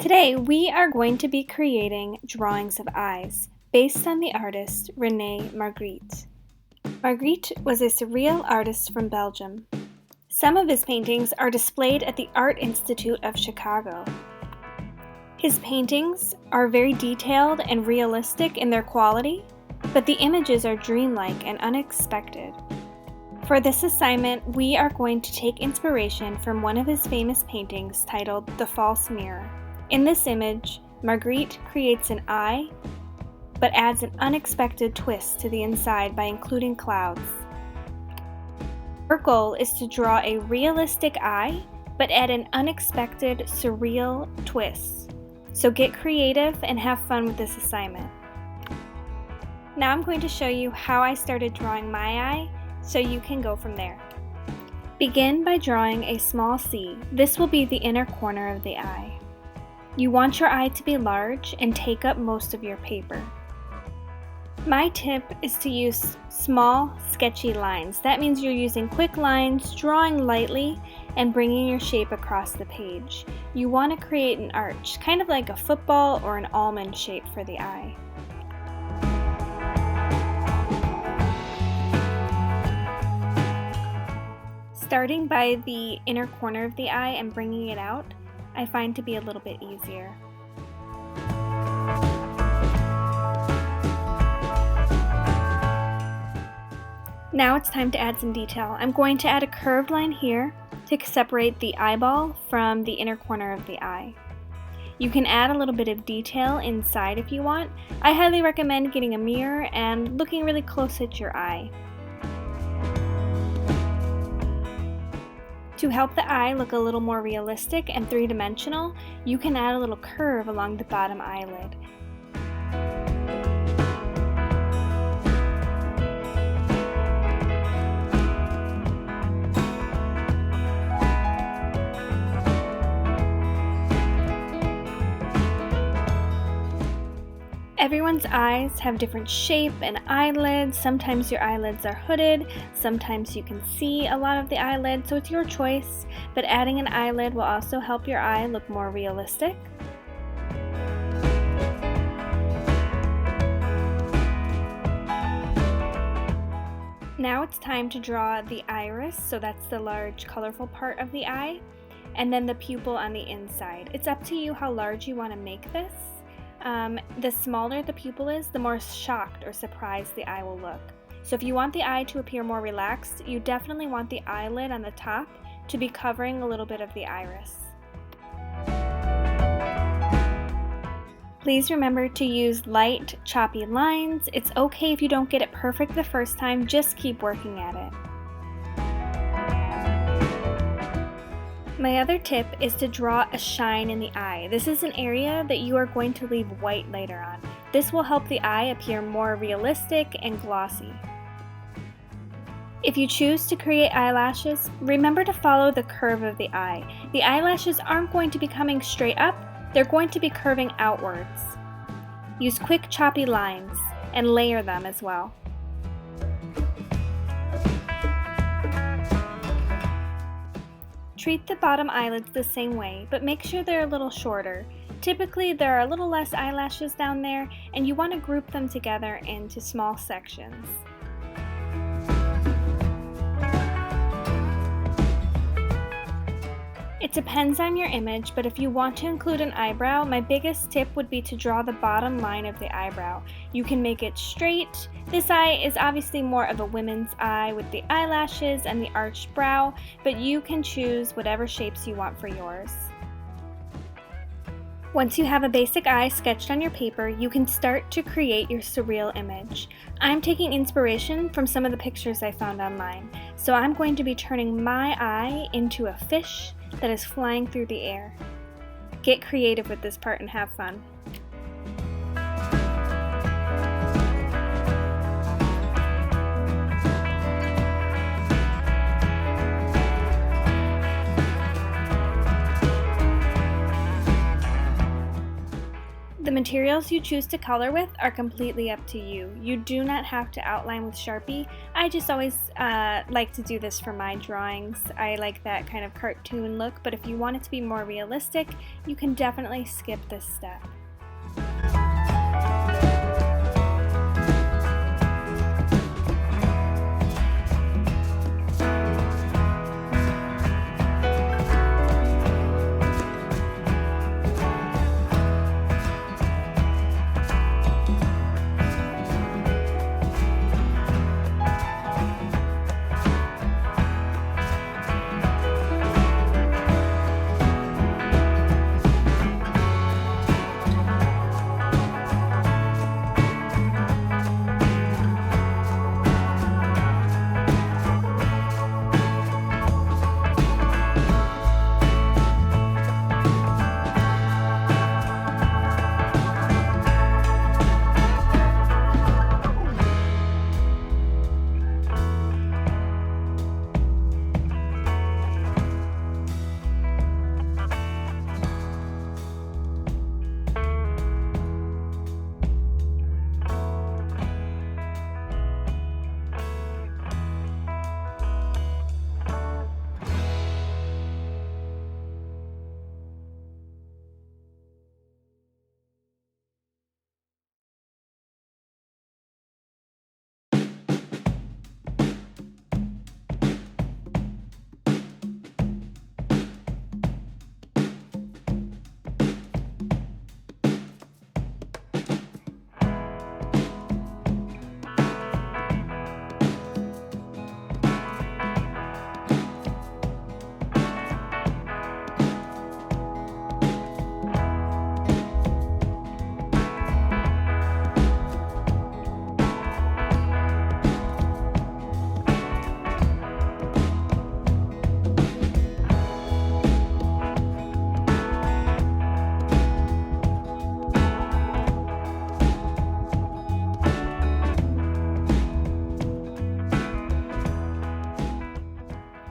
Today we are going to be creating drawings of eyes based on the artist Rene Magritte. Magritte was a surreal artist from Belgium. Some of his paintings are displayed at the Art Institute of Chicago. His paintings are very detailed and realistic in their quality, but the images are dreamlike and unexpected. For this assignment, we are going to take inspiration from one of his famous paintings titled The False Mirror. In this image, Magritte creates an eye, but adds an unexpected twist to the inside by including clouds. Our goal is to draw a realistic eye, but add an unexpected, surreal twist. So get creative and have fun with this assignment. Now I'm going to show you how I started drawing my eye, so you can go from there. Begin by drawing a small C. This will be the inner corner of the eye. You want your eye to be large and take up most of your paper. My tip is to use small, sketchy lines. That means you're using quick lines, drawing lightly, and bringing your shape across the page. You want to create an arch, kind of like a football or an almond shape for the eye. Starting by the inner corner of the eye and bringing it out, I find to be a little bit easier. Now it's time to add some detail. I'm going to add a curved line here to separate the eyeball from the inner corner of the eye. You can add a little bit of detail inside if you want. I highly recommend getting a mirror and looking really close at your eye. To help the eye look a little more realistic and three-dimensional, you can add a little curve along the bottom eyelid. Everyone's eyes have different shape and eyelids. Sometimes your eyelids are hooded, sometimes you can see a lot of the eyelid, so it's your choice, but adding an eyelid will also help your eye look more realistic. Now it's time to draw the iris, so that's the large colorful part of the eye, and then the pupil on the inside. It's up to you how large you want to make this. The smaller the pupil is, the more shocked or surprised the eye will look. So if you want the eye to appear more relaxed, you definitely want the eyelid on the top to be covering a little bit of the iris. Please remember to use light, choppy lines. It's okay if you don't get it perfect the first time, just keep working at it. My other tip is to draw a shine in the eye. This is an area that you are going to leave white later on. This will help the eye appear more realistic and glossy. If you choose to create eyelashes, remember to follow the curve of the eye. The eyelashes aren't going to be coming straight up, they're going to be curving outwards. Use quick choppy lines and layer them as well. Treat the bottom eyelids the same way, but make sure they're a little shorter. Typically, there are a little less eyelashes down there, and you want to group them together into small sections. It depends on your image, but if you want to include an eyebrow, my biggest tip would be to draw the bottom line of the eyebrow. You can make it straight. This eye is obviously more of a woman's eye with the eyelashes and the arched brow, but you can choose whatever shapes you want for yours. Once you have a basic eye sketched on your paper, you can start to create your surreal image. I'm taking inspiration from some of the pictures I found online, so I'm going to be turning my eye into a fish that is flying through the air. Get creative with this part and have fun. The materials you choose to color with are completely up to you. You do not have to outline with Sharpie. I just always like to do this for my drawings. I like that kind of cartoon look, but if you want it to be more realistic, you can definitely skip this step.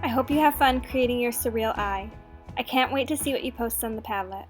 I hope you have fun creating your surreal eye. I can't wait to see what you post on the Padlet.